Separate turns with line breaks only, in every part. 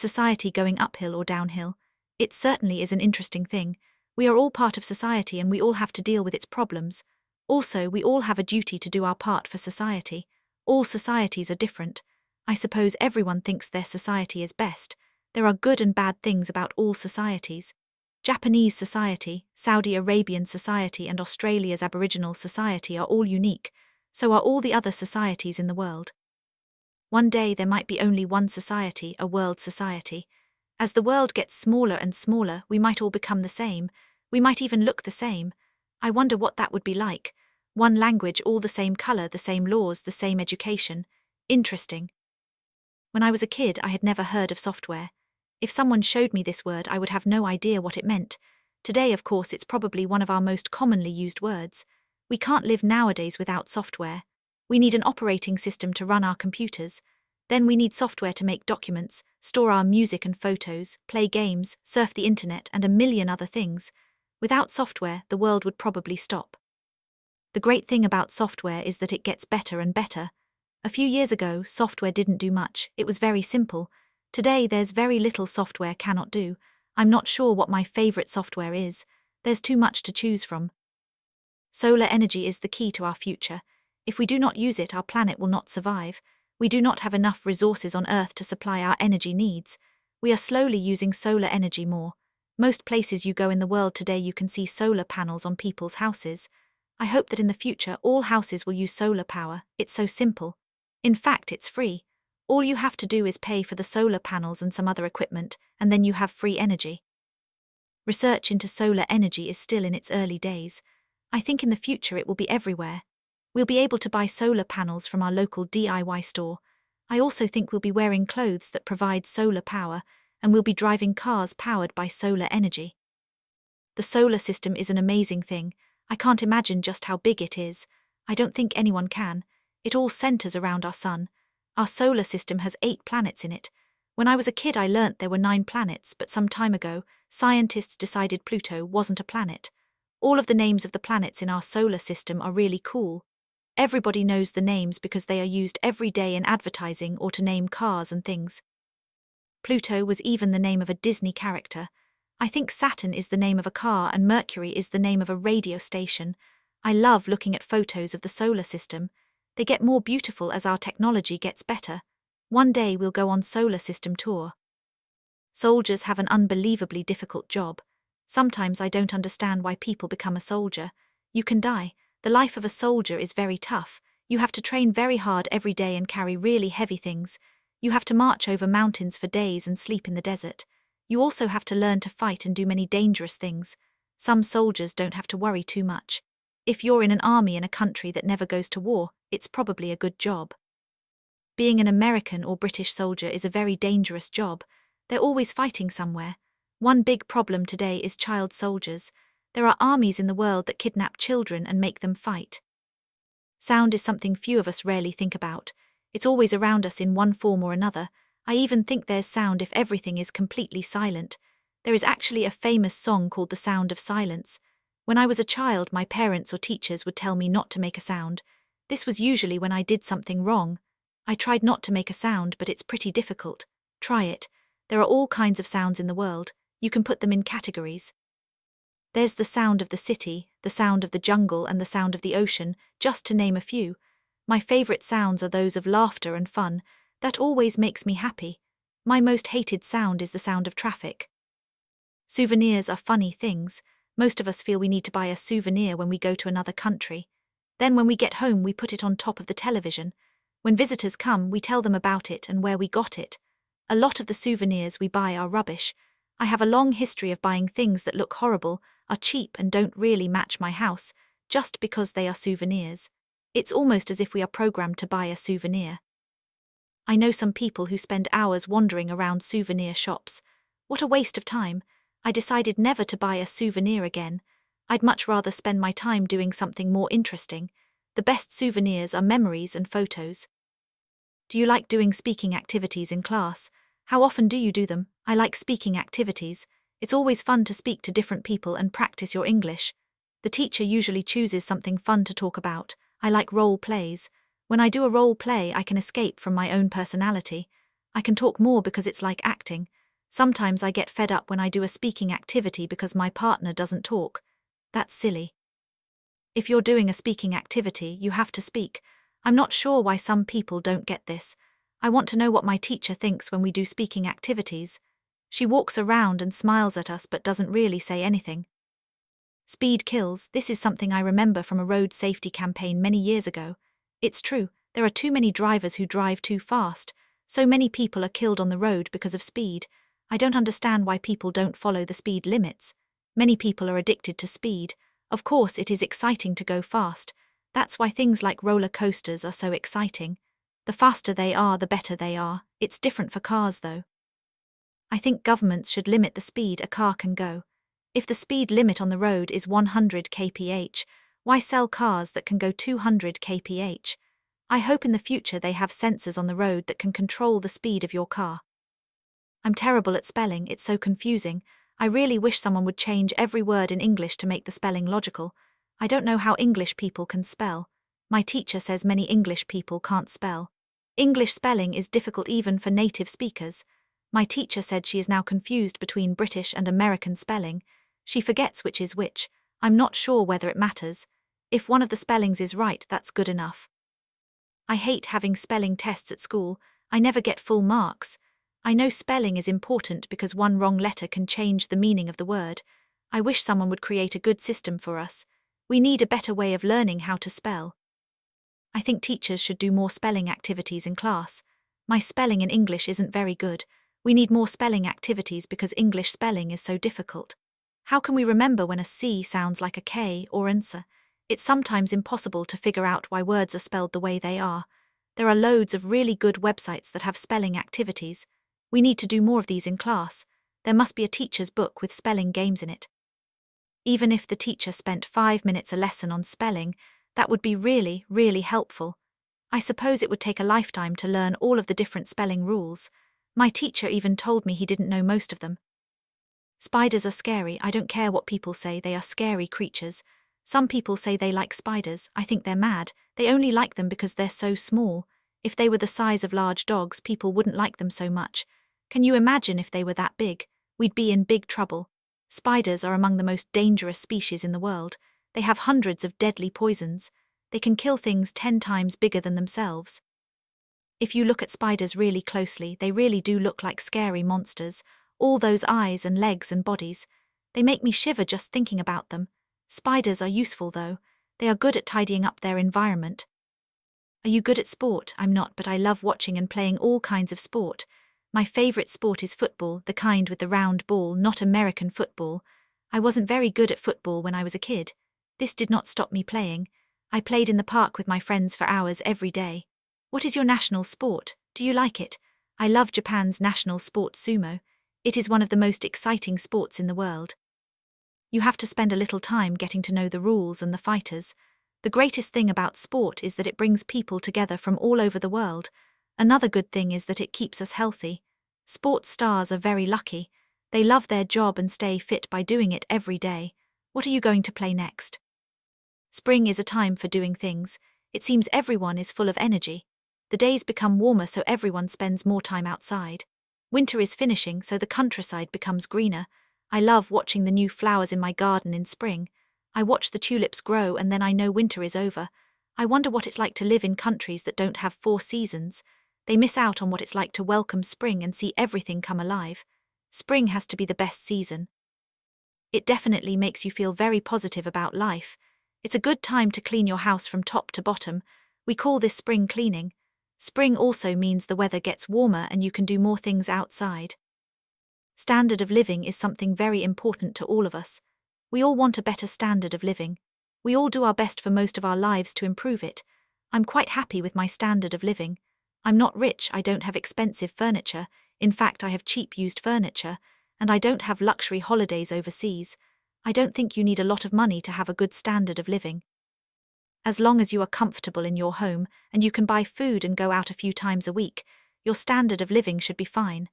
society going uphill or downhill? It certainly is an interesting thing. We are all part of society and we all have to deal with its problems. Also, we all have a duty to do our part for society. All societies are different. I suppose everyone thinks their society is best. There are good and bad things about all societies. Japanese society, Saudi Arabian society and Australia's Aboriginal society are all unique, so are all the other societies in the world. One day there might be only one society, a world society. As the world gets smaller and smaller, we might all become the same. We might even look the same. I wonder what that would be like. One language, all the same color, the same laws, the same education. Interesting. When I was a kid, I had never heard of software. If someone showed me this word, I would have no idea what it meant. Today, of course, it's probably one of our most commonly used words. We can't live nowadays without software. We need an operating system to run our computers. Then we need software to make documents, store our music and photos, play games, surf the internet, and a million other things. Without software, the world would probably stop. The great thing about software is that it gets better and better. A few years ago, software didn't do much. It was very simple. Today, there's very little software cannot do. I'm not sure what my favorite software is. There's too much to choose from. Solar energy is the key to our future. If we do not use it, our planet will not survive. We do not have enough resources on Earth to supply our energy needs. We are slowly using solar energy more. Most places you go in the world today, you can see solar panels on people's houses. I hope that in the future all houses will use solar power. It's so simple. In fact, it's free. All you have to do is pay for the solar panels and some other equipment, and then you have free energy. Research into solar energy is still in its early days. I think in the future it will be everywhere. We'll be able to buy solar panels from our local DIY store. I also think we'll be wearing clothes that provide solar power, and we'll be driving cars powered by solar energy. The solar system is an amazing thing. I can't imagine just how big it is. I don't think anyone can. It all centers around our sun. Our solar system has 8 planets in it. When I was a kid, I learnt there were 9 planets, but some time ago, scientists decided Pluto wasn't a planet. All of the names of the planets in our solar system are really cool. Everybody knows the names because they are used every day in advertising or to name cars and things. Pluto was even the name of a Disney character. I think Saturn is the name of a car and Mercury is the name of a radio station. I love looking at photos of the solar system. They get more beautiful as our technology gets better. One day we'll go on solar system tour. Soldiers have an unbelievably difficult job. Sometimes I don't understand why people become a soldier. You can die. The life of a soldier is very tough. You have to train very hard every day and carry really heavy things. You have to march over mountains for days and sleep in the desert. You also have to learn to fight and do many dangerous things. Some soldiers don't have to worry too much. If you're in an army in a country that never goes to war, it's probably a good job. Being an American or British soldier is a very dangerous job. They're always fighting somewhere. One big problem today is child soldiers. There are armies in the world that kidnap children and make them fight. Sound is something few of us rarely think about. It's always around us in one form or another. I even think there's sound if everything is completely silent. There is actually a famous song called The Sound of Silence. When I was a child, my parents or teachers would tell me not to make a sound. This was usually when I did something wrong. I tried not to make a sound, but it's pretty difficult. Try it. There are all kinds of sounds in the world. You can put them in categories. There's the sound of the city, the sound of the jungle, and the sound of the ocean, just to name a few. My favorite sounds are those of laughter and fun. That always makes me happy. My most hated sound is the sound of traffic. Souvenirs are funny things. Most of us feel we need to buy a souvenir when we go to another country. Then when we get home, we put it on top of the television. When visitors come, we tell them about it and where we got it. A lot of the souvenirs we buy are rubbish. I have a long history of buying things that look horrible, are cheap and don't really match my house, just because they are souvenirs. It's almost as if we are programmed to buy a souvenir. I know some people who spend hours wandering around souvenir shops. What a waste of time. I decided never to buy a souvenir again. I'd much rather spend my time doing something more interesting. The best souvenirs are memories and photos. Do you like doing speaking activities in class? How often do you do them? I like speaking activities. It's always fun to speak to different people and practice your English. The teacher usually chooses something fun to talk about. I like role plays. When I do a role play, I can escape from my own personality. I can talk more because it's like acting. Sometimes I get fed up when I do a speaking activity because my partner doesn't talk. That's silly. If you're doing a speaking activity, you have to speak. I'm not sure why some people don't get this. I want to know what my teacher thinks when we do speaking activities. She walks around and smiles at us but doesn't really say anything. Speed kills. This is something I remember from a road safety campaign many years ago. It's true, there are too many drivers who drive too fast. So many people are killed on the road because of speed. I don't understand why people don't follow the speed limits. Many people are addicted to speed. Of course, it is exciting to go fast. That's why things like roller coasters are so exciting. The faster they are, the better they are. It's different for cars, though. I think governments should limit the speed a car can go. If the speed limit on the road is 100 kph, why sell cars that can go 200 kph? I hope in the future they have sensors on the road that can control the speed of your car. I'm terrible at spelling, it's so confusing. I really wish someone would change every word in English to make the spelling logical. I don't know how English people can spell. My teacher says many English people can't spell. English spelling is difficult even for native speakers. My teacher said she is now confused between British and American spelling. She forgets which is which. I'm not sure whether it matters. If one of the spellings is right, that's good enough. I hate having spelling tests at school. I never get full marks. I know spelling is important because one wrong letter can change the meaning of the word. I wish someone would create a good system for us. We need a better way of learning how to spell. I think teachers should do more spelling activities in class. My spelling in English isn't very good. We need more spelling activities because English spelling is so difficult. How can we remember when a C sounds like a K or an S? It's sometimes impossible to figure out why words are spelled the way they are. There are loads of really good websites that have spelling activities. We need to do more of these in class. There must be a teacher's book with spelling games in it. Even if the teacher spent 5 minutes a lesson on spelling, that would be really, really helpful. I suppose it would take a lifetime to learn all of the different spelling rules. My teacher even told me he didn't know most of them. Spiders are scary. I don't care what people say, they are scary creatures. Some people say they like spiders. I think they're mad. They only like them because they're so small. If they were the size of large dogs, people wouldn't like them so much. Can you imagine if they were that big? We'd be in big trouble. Spiders are among the most dangerous species in the world. They have hundreds of deadly poisons. They can kill things 10 times bigger than themselves. If you look at spiders really closely, they really do look like scary monsters. All those eyes and legs and bodies. They make me shiver just thinking about them. Spiders are useful though. They are good at tidying up their environment. Are you good at sport? I'm not, but I love watching and playing all kinds of sport. My favorite sport is football, the kind with the round ball, not American football. I wasn't very good at football when I was a kid. This did not stop me playing. I played in the park with my friends for hours every day. What is your national sport? Do you like it? I love Japan's national sport sumo. It is one of the most exciting sports in the world. You have to spend a little time getting to know the rules and the fighters. The greatest thing about sport is that it brings people together from all over the world. Another good thing is that it keeps us healthy. Sports stars are very lucky. They love their job and stay fit by doing it every day. What are you going to play next? Spring is a time for doing things. It seems everyone is full of energy. The days become warmer so everyone spends more time outside. Winter is finishing so the countryside becomes greener. I love watching the new flowers in my garden in spring. I watch the tulips grow and then I know winter is over. I wonder what it's like to live in countries that don't have 4 seasons. They miss out on what it's like to welcome spring and see everything come alive. Spring has to be the best season. It definitely makes you feel very positive about life. It's a good time to clean your house from top to bottom. We call this spring cleaning. Spring also means the weather gets warmer and you can do more things outside. Standard of living is something very important to all of us. We all want a better standard of living. We all do our best for most of our lives to improve it. I'm quite happy with my standard of living. I'm not rich, I don't have expensive furniture. In fact, I have cheap used furniture, and I don't have luxury holidays overseas. I don't think you need a lot of money to have a good standard of living. As long as you are comfortable in your home and you can buy food and go out a few times a week, your standard of living should be fine.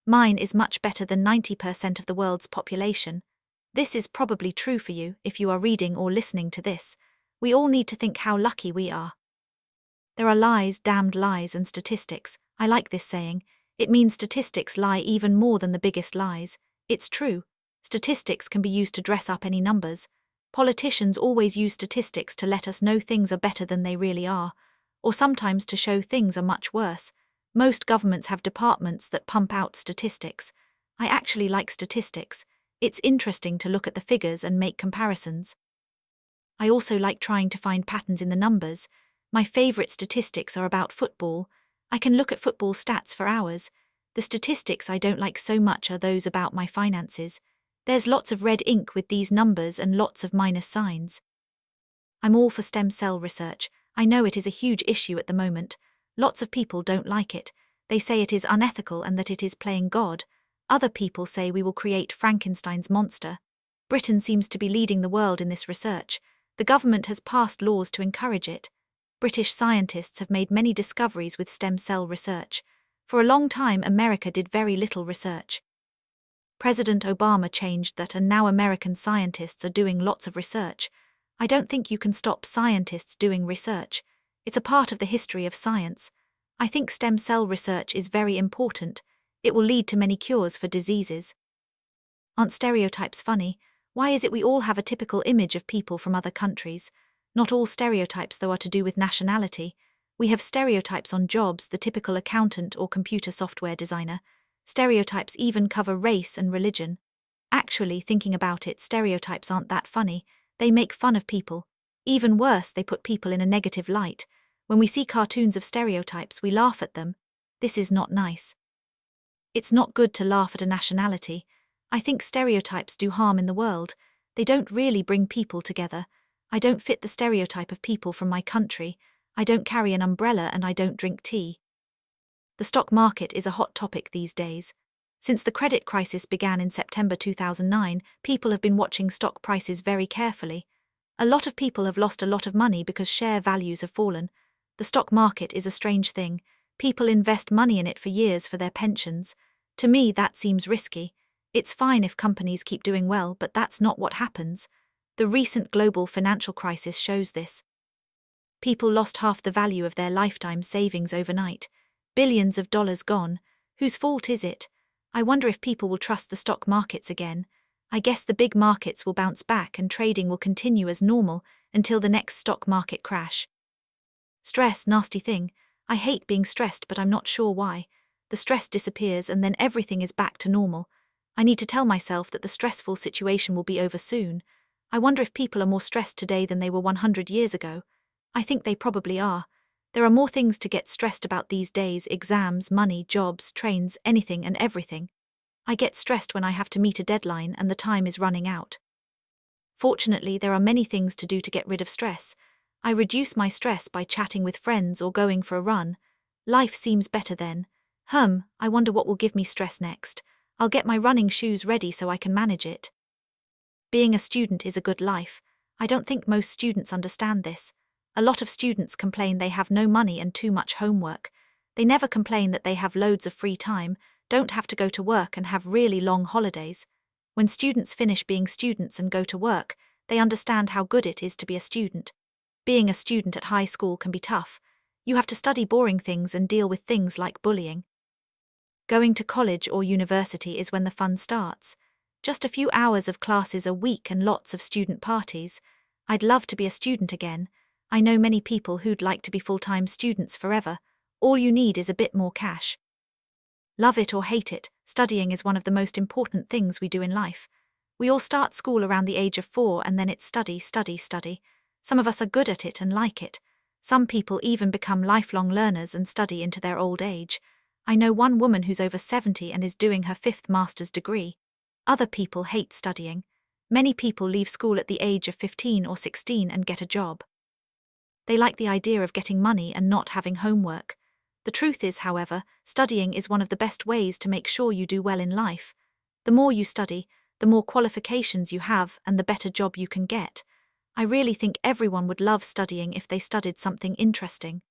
Mine is much better than 90% of the world's population. This is probably true for you if you are reading or listening to this. We all need to think how lucky we are. There are lies, damned lies, and statistics. I like this saying. It means statistics lie even more than the biggest lies. It's true. Statistics can be used to dress up any numbers. Politicians always use statistics to let us know things are better than they really are, or sometimes to show things are much worse. Most governments have departments that pump out statistics. I actually like statistics. It's interesting to look at the figures and make comparisons. I also like trying to find patterns in the numbers. My favorite statistics are about football. I can look at football stats for hours. The statistics I don't like so much are those about my finances. There's lots of red ink with these numbers and lots of minus signs. I'm all for stem cell research. I know it is a huge issue at the moment. Lots of people don't like it. They say it is unethical and that it is playing God. Other people say we will create Frankenstein's monster. Britain seems to be leading the world in this research. The government has passed laws to encourage it. British scientists have made many discoveries with stem cell research. For a long time, America did very little research. President Obama changed that, and now American scientists are doing lots of research. I don't think you can stop scientists doing research. It's a part of the history of science. I think stem cell research is very important. It will lead to many cures for diseases. Aren't stereotypes funny? Why is it we all have a typical image of people from other countries? Not all stereotypes, though, are to do with nationality. We have stereotypes on jobs, the typical accountant or computer software designer. Stereotypes even cover race and religion. Actually, thinking about it, stereotypes aren't that funny. They make fun of people. Even worse, they put people in a negative light. When we see cartoons of stereotypes, we laugh at them. This is not nice. It's not good to laugh at a nationality. I think stereotypes do harm in the world. They don't really bring people together. I don't fit the stereotype of people from my country. I don't carry an umbrella and I don't drink tea. The stock market is a hot topic these days. Since the credit crisis began in September 2009, people have been watching stock prices very carefully. A lot of people have lost a lot of money because share values have fallen. The stock market is a strange thing. People invest money in it for years for their pensions. To me, that seems risky. It's fine if companies keep doing well, but that's not what happens. The recent global financial crisis shows this. People lost half the value of their lifetime savings overnight. Billions of dollars gone. Whose fault is it? I wonder if people will trust the stock markets again. I guess the big markets will bounce back and trading will continue as normal until the next stock market crash. Stress, nasty thing. I hate being stressed, but I'm not sure why. The stress disappears and then everything is back to normal. I need to tell myself that the stressful situation will be over soon. I wonder if people are more stressed today than they were 100 years ago. I think they probably are. There are more things to get stressed about these days: exams, money, jobs, trains, anything and everything. I get stressed when I have to meet a deadline and the time is running out. Fortunately, there are many things to do to get rid of stress. I reduce my stress by chatting with friends or going for a run. Life seems better then. I wonder what will give me stress next. I'll get my running shoes ready so I can manage it. Being a student is a good life. I don't think most students understand this. A lot of students complain they have no money and too much homework. They never complain that they have loads of free time, don't have to go to work and have really long holidays. When students finish being students and go to work, they understand how good it is to be a student. Being a student at high school can be tough. You have to study boring things and deal with things like bullying. Going to college or university is when the fun starts. Just a few hours of classes a week and lots of student parties. I'd love to be a student again. I know many people who'd like to be full-time students forever. All you need is a bit more cash. Love it or hate it, studying is one of the most important things we do in life. We all start school around the age of 4 and then it's study, study, study. Some of us are good at it and like it. Some people even become lifelong learners and study into their old age. I know one woman who's over 70 and is doing her 5th master's degree. Other people hate studying. Many people leave school at the age of 15 or 16 and get a job. They like the idea of getting money and not having homework. The truth is, however, studying is one of the best ways to make sure you do well in life. The more you study, the more qualifications you have and the better job you can get. I really think everyone would love studying if they studied something interesting.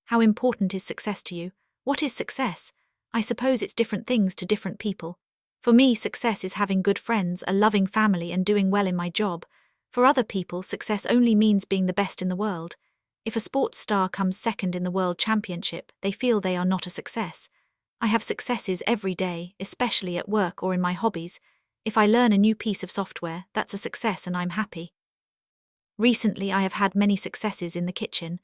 How important is success to you? What is success? I suppose it's different things to different people. For me, success is having good friends, a loving family and doing well in my job. For other people, success only means being the best in the world. If a sports star comes second in the world championship, they feel they are not a success. I have successes every day, especially at work or in my hobbies. If I learn a new piece of software, that's a success and I'm happy. Recently, I have had many successes in the kitchen.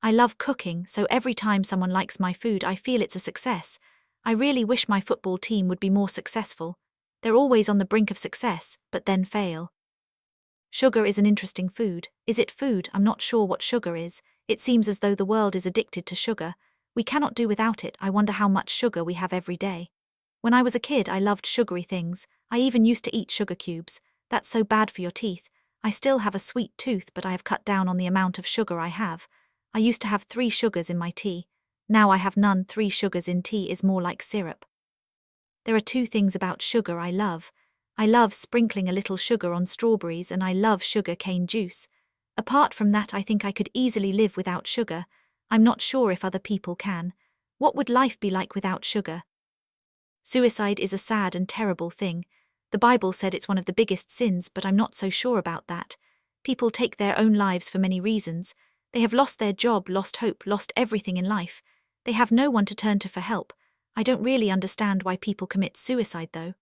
I love cooking, so every time someone likes my food, I feel it's a success. I really wish my football team would be more successful. They're always on the brink of success, but then fail. Sugar is an interesting food. Is it food? I'm not sure what sugar is. It seems as though the world is addicted to sugar. We cannot do without it. I wonder how much sugar we have every day. When I was a kid, I loved sugary things. I even used to eat sugar cubes. That's so bad for your teeth. I still have a sweet tooth, but I have cut down on the amount of sugar I have. I used to have 3 sugars in my tea. Now I have none. 3 sugars in tea is more like syrup. There are 2 things about sugar I love. I love sprinkling a little sugar on strawberries and I love sugar cane juice. Apart from that, I think I could easily live without sugar. I'm not sure if other people can. What would life be like without sugar? Suicide is a sad and terrible thing. The Bible said it's one of the biggest sins, but I'm not so sure about that. People take their own lives for many reasons. They have lost their job, lost hope, lost everything in life. They have no one to turn to for help. I don't really understand why people commit suicide though.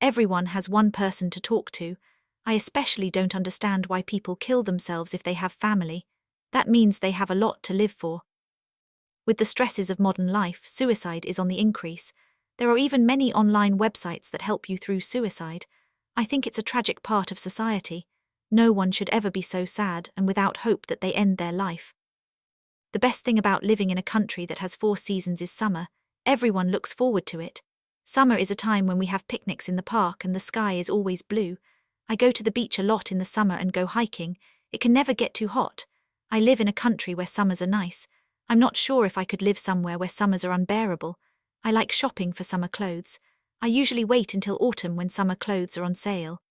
Everyone has one person to talk to. I especially don't understand why people kill themselves if they have family. That means they have a lot to live for. With the stresses of modern life, suicide is on the increase. There are even many online websites that help you through suicide. I think it's a tragic part of society. No one should ever be so sad and without hope that they end their life. The best thing about living in a country that has 4 seasons is summer. Everyone looks forward to it. Summer is a time when we have picnics in the park and the sky is always blue. I go to the beach a lot in the summer and go hiking. It can never get too hot. I live in a country where summers are nice. I'm not sure if I could live somewhere where summers are unbearable. I like shopping for summer clothes. I usually wait until autumn when summer clothes are on sale.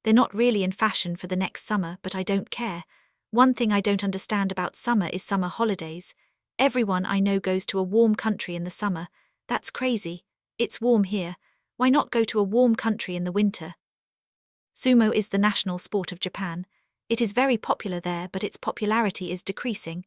They're not really in fashion for the next summer, but I don't care. One thing I don't understand about summer is summer holidays. Everyone I know goes to a warm country in the summer. That's crazy. It's warm here. Why not go to a warm country in the winter? Sumo is the national sport of Japan. It is very popular there, but its popularity is decreasing.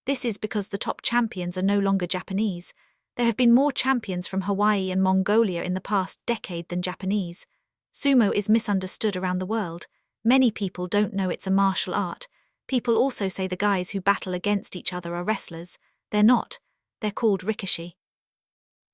This is because the top champions are no longer Japanese. There have been more champions from Hawaii and Mongolia in the past decade than Japanese. Sumo is misunderstood around the world. Many people don't know it's a martial art. People also say the guys who battle against each other are wrestlers. They're not. They're called rikishi.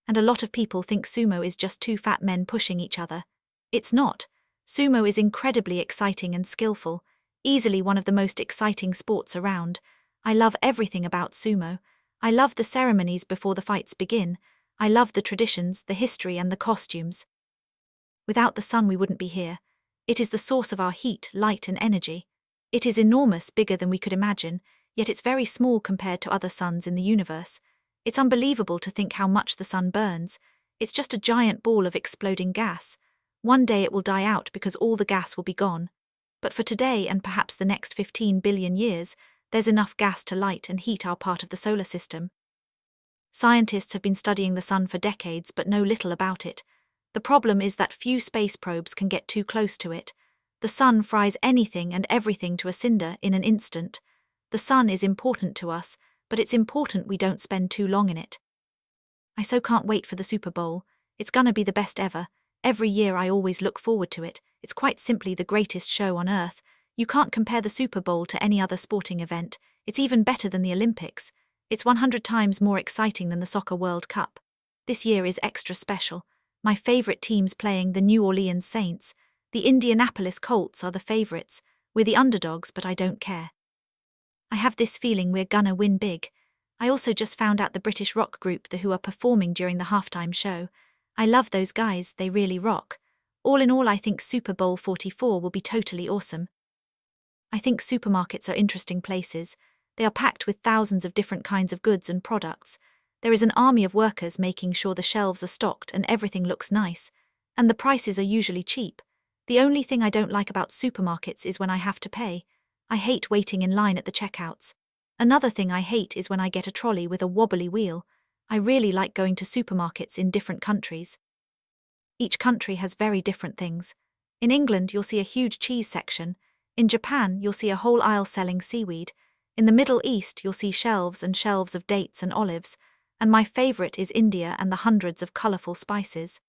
And a lot of people think sumo is just 2 fat men pushing each other. It's not. Sumo is incredibly exciting and skillful, easily one of the most exciting sports around. I love everything about sumo. I love the ceremonies before the fights begin. I love the traditions, the history and the costumes. Without the sun we wouldn't be here. It is the source of our heat, light and energy. It is enormous, bigger than we could imagine, yet it's very small compared to other suns in the universe. It's unbelievable to think how much the sun burns. It's just a giant ball of exploding gas. One day it will die out because all the gas will be gone. But for today and perhaps the next 15 billion years, there's enough gas to light and heat our part of the solar system. Scientists have been studying the sun for decades but know little about it. The problem is that few space probes can get too close to it. The sun fries anything and everything to a cinder in an instant. The sun is important to us, but it's important we don't spend too long in it. I so can't wait for the Super Bowl. It's gonna be the best ever. Every year I always look forward to it. It's quite simply the greatest show on earth. You can't compare the Super Bowl to any other sporting event. It's even better than the Olympics. It's 100 times more exciting than the Soccer World Cup. This year is extra special. My favorite teams playing, the New Orleans Saints. The Indianapolis Colts are the favorites. We're the underdogs, but I don't care. I have this feeling we're gonna win big. I also just found out the British rock group The Who are performing during the halftime show. I love those guys, they really rock. All in all, I think Super Bowl 44 will be totally awesome. I think supermarkets are interesting places. They are packed with thousands of different kinds of goods and products. There is an army of workers making sure the shelves are stocked and everything looks nice. And the prices are usually cheap. The only thing I don't like about supermarkets is when I have to pay. I hate waiting in line at the checkouts. Another thing I hate is when I get a trolley with a wobbly wheel. I really like going to supermarkets in different countries. Each country has very different things. In England, you'll see a huge cheese section. In Japan, you'll see a whole aisle selling seaweed. In the Middle East, you'll see shelves and shelves of dates and olives. And my favorite is India and the hundreds of colorful spices.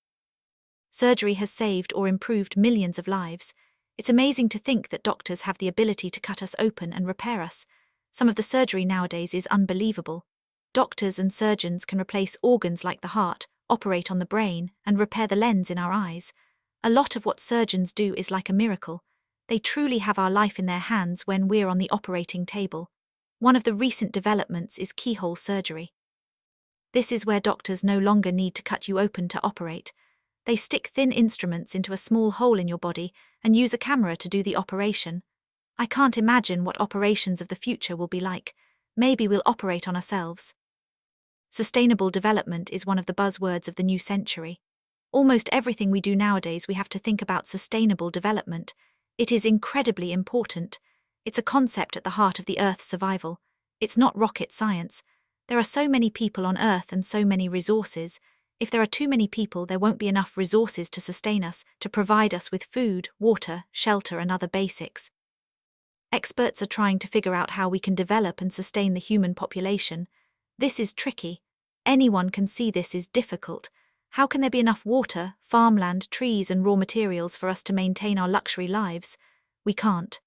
Surgery has saved or improved millions of lives. It's amazing to think that doctors have the ability to cut us open and repair us. Some of the surgery nowadays is unbelievable. Doctors and surgeons can replace organs like the heart, operate on the brain, and repair the lens in our eyes. A lot of what surgeons do is like a miracle. They truly have our life in their hands when we're on the operating table. One of the recent developments is keyhole surgery. This is where doctors no longer need to cut you open to operate. They stick thin instruments into a small hole in your body and use a camera to do the operation. I can't imagine what operations of the future will be like. Maybe we'll operate on ourselves. Sustainable development is one of the buzzwords of the new century. Almost everything we do nowadays we have to think about sustainable development. It is incredibly important. It's a concept at the heart of the Earth's survival. It's not rocket science. There are so many people on Earth and so many resources. If there are too many people, there won't be enough resources to sustain us, to provide us with food, water, shelter, and other basics. Experts are trying to figure out how we can develop and sustain the human population. This is tricky. Anyone can see this is difficult. How can there be enough water, farmland, trees, and raw materials for us to maintain our luxury lives? We can't.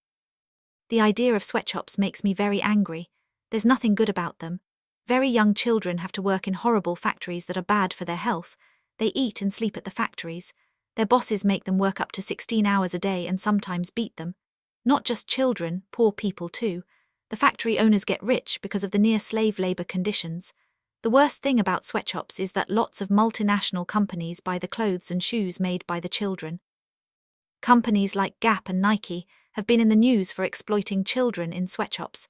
The idea of sweatshops makes me very angry. There's nothing good about them. Very young children have to work in horrible factories that are bad for their health. They eat and sleep at the factories. Their bosses make them work up to 16 hours a day and sometimes beat them. Not just children, poor people too. The factory owners get rich because of the near-slave labor conditions. The worst thing about sweatshops is that lots of multinational companies buy the clothes and shoes made by the children. Companies like Gap and Nike have been in the news for exploiting children in sweatshops.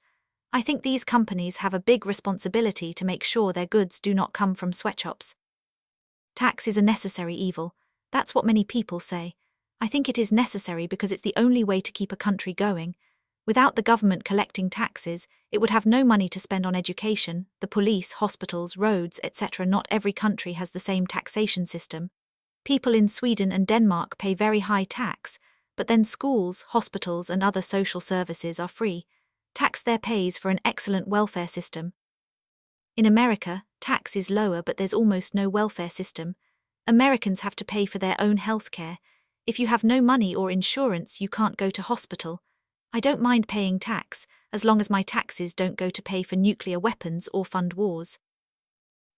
I think these companies have a big responsibility to make sure their goods do not come from sweatshops. Tax is a necessary evil. That's what many people say. I think it is necessary because it's the only way to keep a country going. Without the government collecting taxes, it would have no money to spend on education, the police, hospitals, roads, etc. Not every country has the same taxation system. People in Sweden and Denmark pay very high tax, but then schools, hospitals, and other social services are free. Tax there pays for an excellent welfare system. In America, tax is lower, but there's almost no welfare system. Americans have to pay for their own health care. If you have no money or insurance, you can't go to hospital. I don't mind paying tax, as long as my taxes don't go to pay for nuclear weapons or fund wars.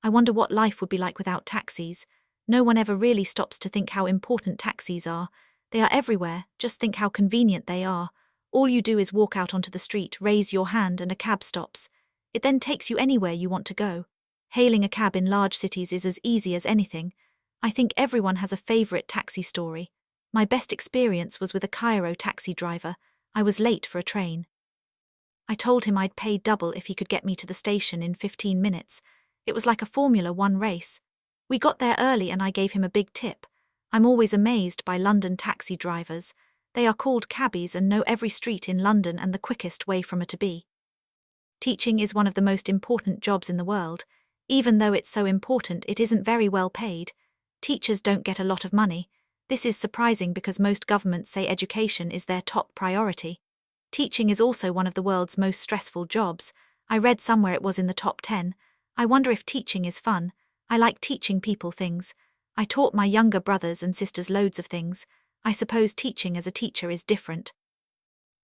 I wonder what life would be like without taxis. No one ever really stops to think how important taxis are. They are everywhere, just think how convenient they are. All you do is walk out onto the street, raise your hand, and a cab stops. It then takes you anywhere you want to go. Hailing a cab in large cities is as easy as anything. I think everyone has a favorite taxi story. My best experience was with a Cairo taxi driver. I was late for a train. I told him I'd pay double if he could get me to the station in 15 minutes. It was like a Formula One race. We got there early and I gave him a big tip. I'm always amazed by London taxi drivers. They are called cabbies and know every street in London and the quickest way from A to B. Teaching is one of the most important jobs in the world. Even though it's so important, it isn't very well paid. Teachers don't get a lot of money. This is surprising because most governments say education is their top priority. Teaching is also one of the world's most stressful jobs. I read somewhere it was in the top 10. I wonder if teaching is fun. I like teaching people things. I taught my younger brothers and sisters loads of things. I suppose teaching as a teacher is different.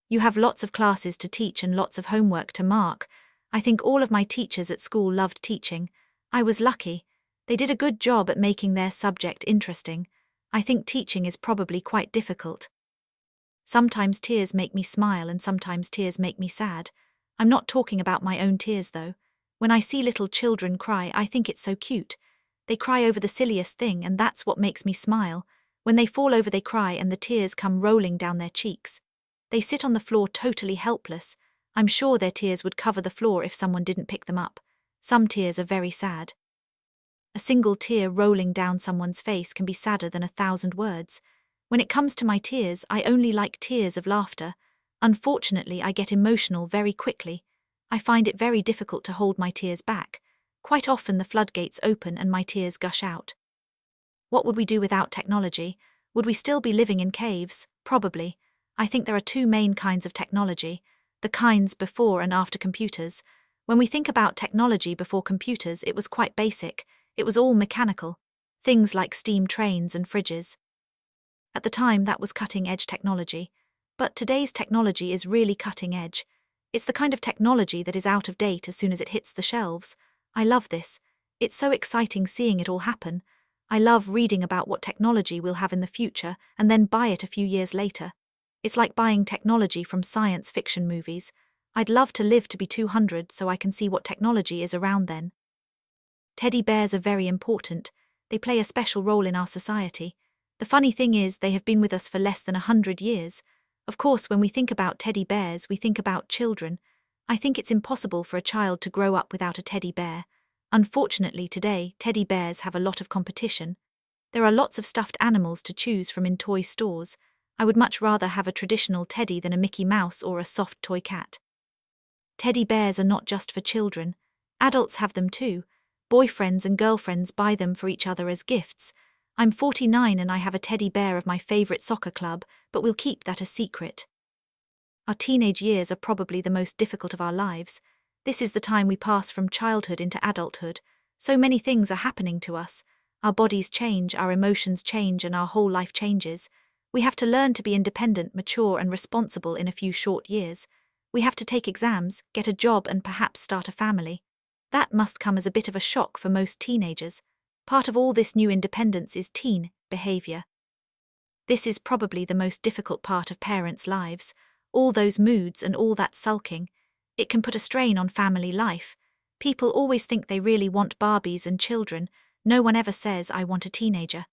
You have lots of classes to teach and lots of homework to mark. I think all of my teachers at school loved teaching. I was lucky. They did a good job at making their subject interesting. I think teaching is probably quite difficult. Sometimes tears make me smile and sometimes tears make me sad. I'm not talking about my own tears though. When I see little children cry, I think it's so cute. They cry over the silliest thing and that's what makes me smile. When they fall over they cry and the tears come rolling down their cheeks. They sit on the floor totally helpless. I'm sure their tears would cover the floor if someone didn't pick them up. Some tears are very sad. A single tear rolling down someone's face can be sadder than 1,000 words. When it comes to my tears, I only like tears of laughter. Unfortunately, I get emotional very quickly. I find it very difficult to hold my tears back. Quite often the floodgates open and my tears gush out. What would we do without technology? Would we still be living in caves? Probably. I think there are two main kinds of technology. The kinds before and after computers. When we think about technology before computers, it was quite basic. It was all mechanical. Things like steam trains and fridges. At the time, that was cutting-edge technology. But today's technology is really cutting-edge. It's the kind of technology that is out of date as soon as it hits the shelves. I love this. It's so exciting seeing it all happen. I love reading about what technology we'll have in the future and then buy it a few years later. It's like buying technology from science fiction movies. I'd love to live to be 200 so I can see what technology is around then. Teddy bears are very important. They play a special role in our society. The funny thing is, they have been with us for less than 100 years. Of course, when we think about teddy bears, we think about children. I think it's impossible for a child to grow up without a teddy bear. Unfortunately, today, teddy bears have a lot of competition. There are lots of stuffed animals to choose from in toy stores. I would much rather have a traditional teddy than a Mickey Mouse or a soft toy cat. Teddy bears are not just for children. Adults have them too. Boyfriends and girlfriends buy them for each other as gifts. I'm 49 and I have a teddy bear of my favorite soccer club, but we'll keep that a secret. Our teenage years are probably the most difficult of our lives. This is the time we pass from childhood into adulthood. So many things are happening to us. Our bodies change, our emotions change, and our whole life changes. We have to learn to be independent, mature, and responsible in a few short years. We have to take exams, get a job, and perhaps start a family. That must come as a bit of a shock for most teenagers. Part of all this new independence is teen behavior. This is probably the most difficult part of parents' lives. All those moods and all that sulking. It can put a strain on family life. People always think they really want Barbies and children. No one ever says, I want a teenager.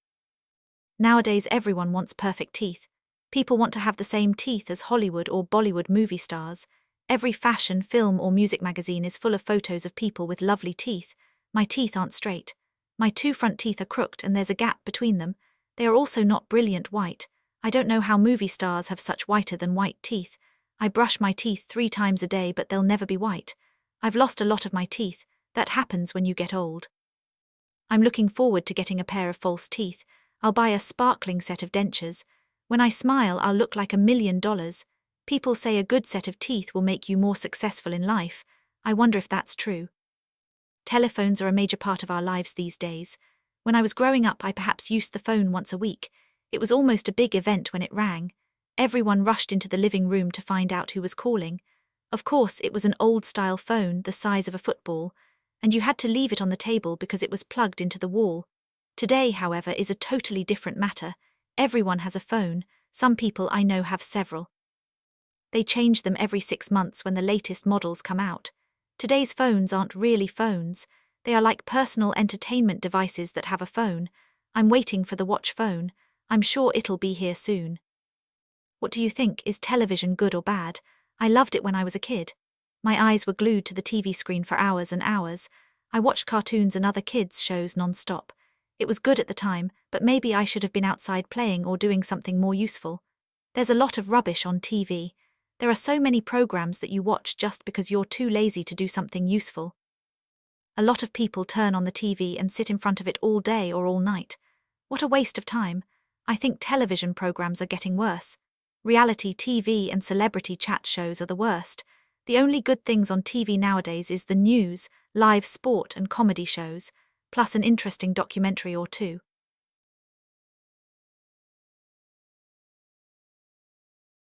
Nowadays, everyone wants perfect teeth. People want to have the same teeth as Hollywood or Bollywood movie stars. Every fashion, film, or music magazine is full of photos of people with lovely teeth. My teeth aren't straight. My 2 front teeth are crooked and there's a gap between them. They are also not brilliant white. I don't know how movie stars have such whiter than white teeth. I brush my teeth 3 times a day, but they'll never be white. I've lost a lot of my teeth. That happens when you get old. I'm looking forward to getting a pair of false teeth. I'll buy a sparkling set of dentures. When I smile, I'll look like $1 million. People say a good set of teeth will make you more successful in life. I wonder if that's true. Telephones are a major part of our lives these days. When I was growing up, I perhaps used the phone once a week. It was almost a big event when it rang. Everyone rushed into the living room to find out who was calling. Of course, it was an old-style phone the size of a football, and you had to leave it on the table because it was plugged into the wall. Today, however, is a totally different matter. Everyone has a phone. Some people I know have several. They change them every 6 months when the latest models come out. Today's phones aren't really phones. They are like personal entertainment devices that have a phone. I'm waiting for the watch phone. I'm sure it'll be here soon. What do you think? Is television good or bad? I loved it when I was a kid. My eyes were glued to the TV screen for hours and hours. I watched cartoons and other kids' shows non-stop. It was good at the time, but maybe I should have been outside playing or doing something more useful. There's a lot of rubbish on TV. There are so many programs that you watch just because you're too lazy to do something useful. A lot of people turn on the TV and sit in front of it all day or all night. What a waste of time. I think television programs are getting worse. Reality TV and celebrity chat shows are the worst. The only good things on TV nowadays is the news, live sport and comedy shows, plus an interesting documentary or two.